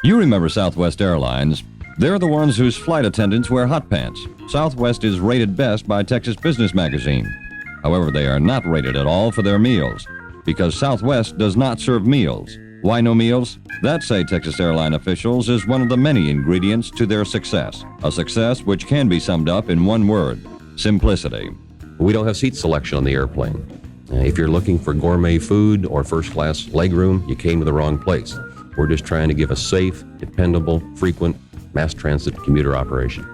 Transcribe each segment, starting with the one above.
You remember Southwest Airlines. They're the ones whose flight attendants wear hot pants. Southwest is rated best by Texas Business Magazine. However, they are not rated at all for their meals, because Southwest does not serve meals. Why no meals? That, say Texas Airline officials, is one of the many ingredients to their success. A success which can be summed up in one word: simplicity. We don't have seat selection on the airplane. If you're looking for gourmet food or first-class legroom, you came to the wrong place. We're just trying to give a safe, dependable, frequent mass transit commuter operation.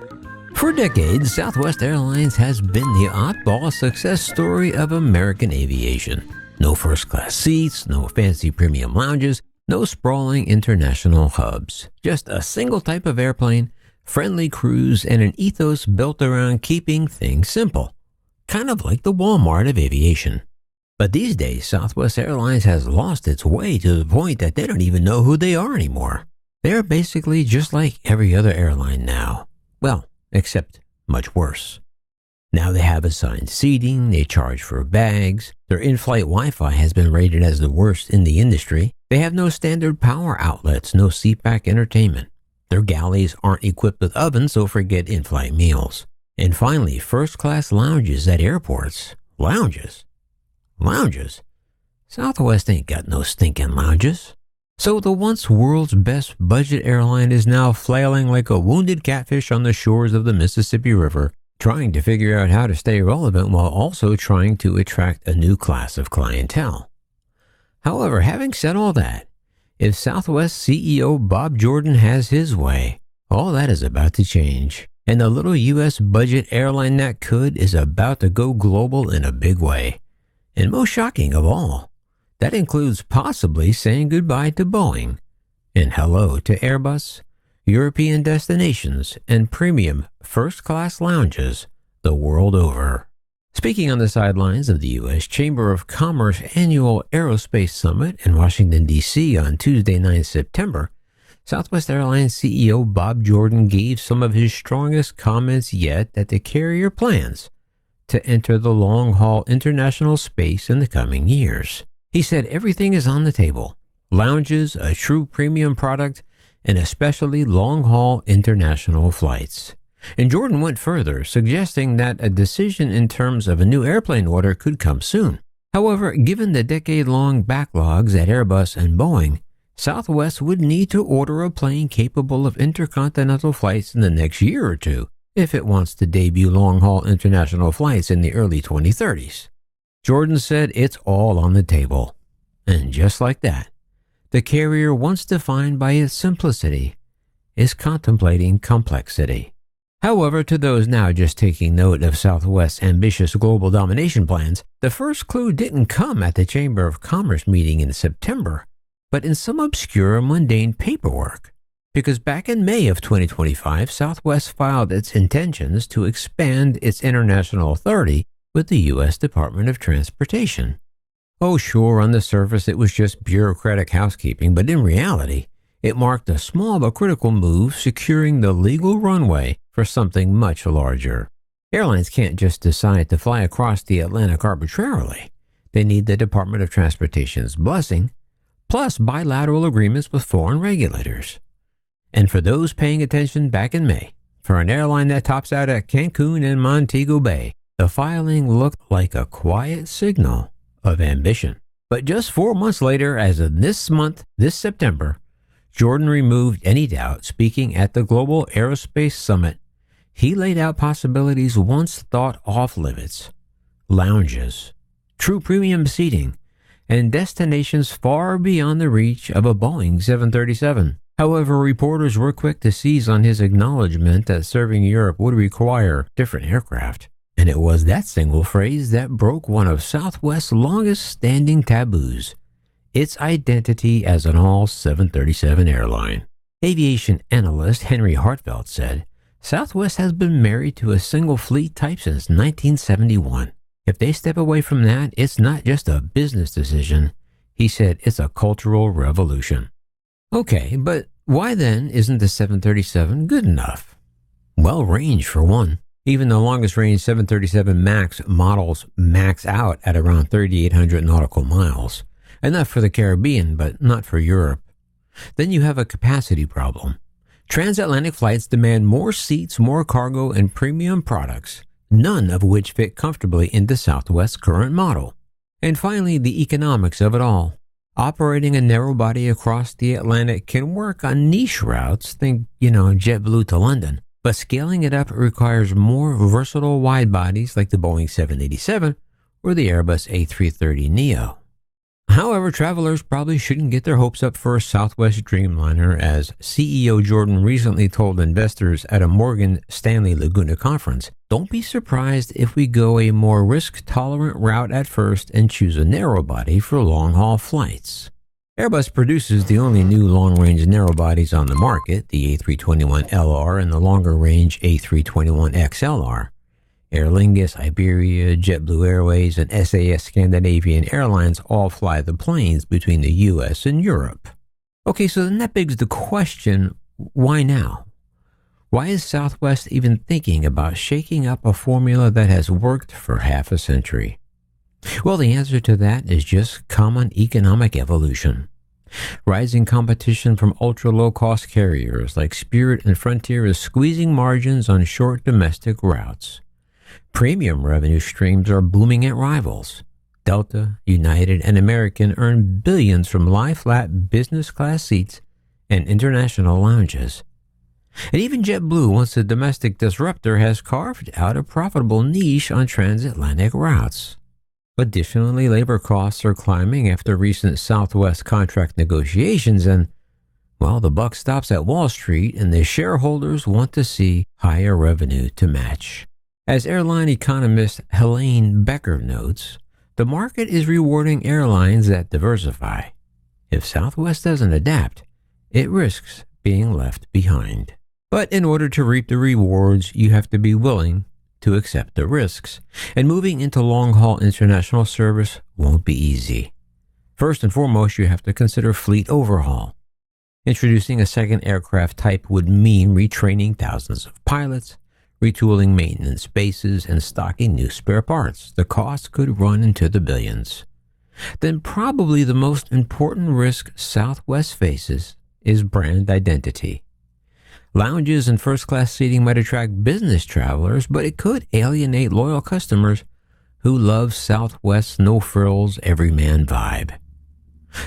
For decades, Southwest Airlines has been the oddball success story of American aviation. No first-class seats, no fancy premium lounges, no sprawling international hubs. Just a single type of airplane, friendly crews, and an ethos built around keeping things simple. Kind of like the Walmart of aviation. But these days, Southwest Airlines has lost its way to the point that they don't even know who they are anymore. They're basically just like every other airline now. Well, except much worse. Now they have assigned seating, they charge for bags, their in-flight Wi-Fi has been rated as the worst in the industry, they have no standard power outlets, no seatback entertainment. Their galleys aren't equipped with ovens, so forget in-flight meals. And finally, first-class lounges at airports. Lounges? Southwest ain't got no stinking lounges. So the once world's best budget airline is now flailing like a wounded catfish on the shores of the Mississippi River, trying to figure out how to stay relevant while also trying to attract a new class of clientele. However, having said all that, if Southwest CEO Bob Jordan has his way, all that is about to change. And the little U.S. budget airline that could is about to go global in a big way. And most shocking of all, that includes possibly saying goodbye to Boeing and hello to Airbus, European destinations, and premium first-class lounges the world over. Speaking on the sidelines of the U.S. Chamber of Commerce Annual Aerospace Summit in Washington, D.C. on Tuesday, 9 September, Southwest Airlines CEO Bob Jordan gave some of his strongest comments yet that the carrier plans to enter the long-haul international space in the coming years. He said everything is on the table. Lounges, a true premium product, and especially long-haul international flights. And Jordan went further, suggesting that a decision in terms of a new airplane order could come soon. However, given the decade-long backlogs at Airbus and Boeing, Southwest would need to order a plane capable of intercontinental flights in the next year or two if it wants to debut long-haul international flights in the early 2030s. Jordan said it's all on the table. And just like that, the carrier once defined by its simplicity is contemplating complexity. However, to those now just taking note of Southwest's ambitious global domination plans, the first clue didn't come at the Chamber of Commerce meeting in September, but in some obscure, mundane paperwork. Because back in May of 2025, Southwest filed its intentions to expand its international authority with the U.S. Department of Transportation. Oh, sure, on the surface it was just bureaucratic housekeeping, but in reality, it marked a small but critical move securing the legal runway for something much larger. Airlines can't just decide to fly across the Atlantic arbitrarily. They need the Department of Transportation's blessing, plus bilateral agreements with foreign regulators. And for those paying attention back in May, for an airline that tops out at Cancun and Montego Bay, the filing looked like a quiet signal of ambition. But just 4 months later, as of this month, this September, Jordan removed any doubt. Speaking at the Global Aerospace Summit, he laid out possibilities once thought off limits: lounges, true premium seating, and destinations far beyond the reach of a Boeing 737. However, reporters were quick to seize on his acknowledgement that serving Europe would require different aircraft. And it was that single phrase that broke one of Southwest's longest-standing taboos: its identity as an all-737 airline. Aviation analyst Henry Hartfeld said, Southwest has been married to a single fleet type since 1971. If they step away from that, it's not just a business decision. He said it's a cultural revolution. Okay, but why then isn't the 737 good enough? Well, range for one. Even the longest range 737 MAX models max out at around 3,800 nautical miles. Enough for the Caribbean, but not for Europe. Then you have a capacity problem. Transatlantic flights demand more seats, more cargo, and premium products, none of which fit comfortably into Southwest's current model. And finally, the economics of it all. Operating a narrow body across the Atlantic can work on niche routes, think, JetBlue to London, but scaling it up requires more versatile wide bodies like the Boeing 787 or the Airbus A330neo. However, travelers probably shouldn't get their hopes up for a Southwest Dreamliner, as CEO Jordan recently told investors at a Morgan Stanley Laguna conference. Don't be surprised if we go a more risk-tolerant route at first and choose a narrow body for long-haul flights. Airbus produces the only new long-range narrow bodies on the market, the A321LR and the longer-range A321XLR. Aer Lingus, Iberia, JetBlue Airways, and SAS Scandinavian Airlines all fly the planes between the U.S. and Europe. Okay, so then that begs the question, why now? Why is Southwest even thinking about shaking up a formula that has worked for half a century? Well, the answer to that is just common economic evolution. Rising competition from ultra-low-cost carriers like Spirit and Frontier is squeezing margins on short domestic routes. Premium revenue streams are booming at rivals. Delta, United, and American earn billions from lie-flat business class seats and international lounges. And even JetBlue, once a domestic disruptor, has carved out a profitable niche on transatlantic routes. Additionally, labor costs are climbing after recent Southwest contract negotiations, and, well, the buck stops at Wall Street, and the shareholders want to see higher revenue to match. As airline economist Helene Becker notes, the market is rewarding airlines that diversify. If Southwest doesn't adapt, it risks being left behind. But in order to reap the rewards, you have to be willing to accept the risks, and moving into long-haul international service won't be easy. First and foremost, you have to consider fleet overhaul. Introducing a second aircraft type would mean retraining thousands of pilots, retooling maintenance bases, and stocking new spare parts. The cost could run into the billions. Then probably the most important risk Southwest faces is brand identity. Lounges and first-class seating might attract business travelers, but it could alienate loyal customers who love Southwest's no-frills, everyman vibe.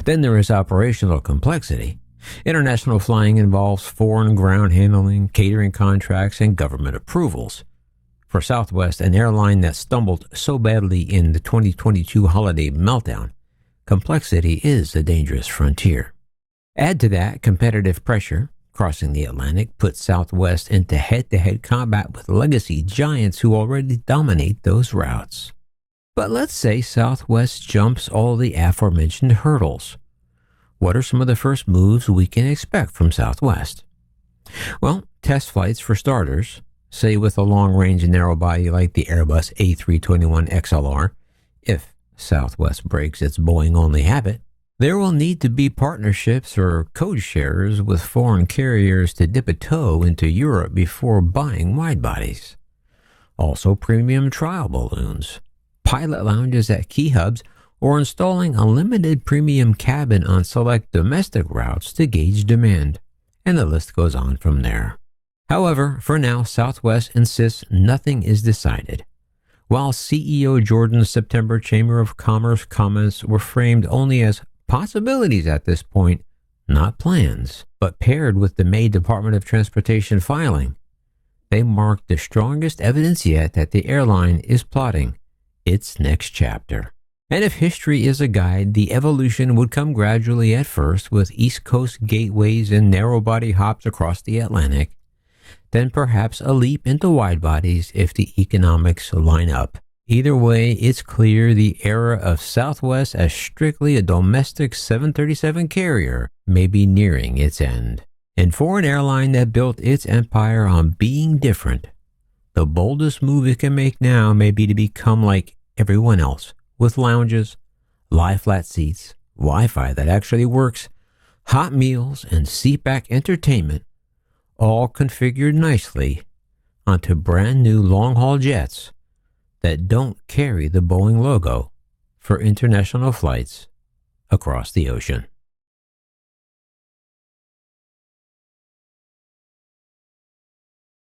Then there is operational complexity. International flying involves foreign ground handling, catering contracts, and government approvals. For Southwest, an airline that stumbled so badly in the 2022 holiday meltdown, complexity is a dangerous frontier. Add to that competitive pressure. Crossing the Atlantic puts Southwest into head-to-head combat with legacy giants who already dominate those routes. But let's say Southwest jumps all the aforementioned hurdles. What are some of the first moves we can expect from Southwest? Well, test flights for starters, say with a long-range narrow body like the Airbus A321XLR, if Southwest breaks its Boeing-only habit. There will need to be partnerships or code shares with foreign carriers to dip a toe into Europe before buying wide-bodies. Also, premium trial balloons, pilot lounges at key hubs, or installing a limited premium cabin on select domestic routes to gauge demand. And the list goes on from there. However, for now, Southwest insists nothing is decided. While CEO Jordan's September Chamber of Commerce comments were framed only as possibilities at this point, not plans, but paired with the May Department of Transportation filing, they marked the strongest evidence yet that the airline is plotting its next chapter. And if history is a guide, the evolution would come gradually at first with East Coast gateways and narrow-body hops across the Atlantic, then perhaps a leap into wide-bodies if the economics line up. Either way, it's clear the era of Southwest as strictly a domestic 737 carrier may be nearing its end. And for an airline that built its empire on being different, the boldest move it can make now may be to become like everyone else, with lounges, lie-flat seats, Wi-Fi that actually works, hot meals, and seatback entertainment, all configured nicely onto brand new long-haul jets that don't carry the Boeing logo for international flights across the ocean.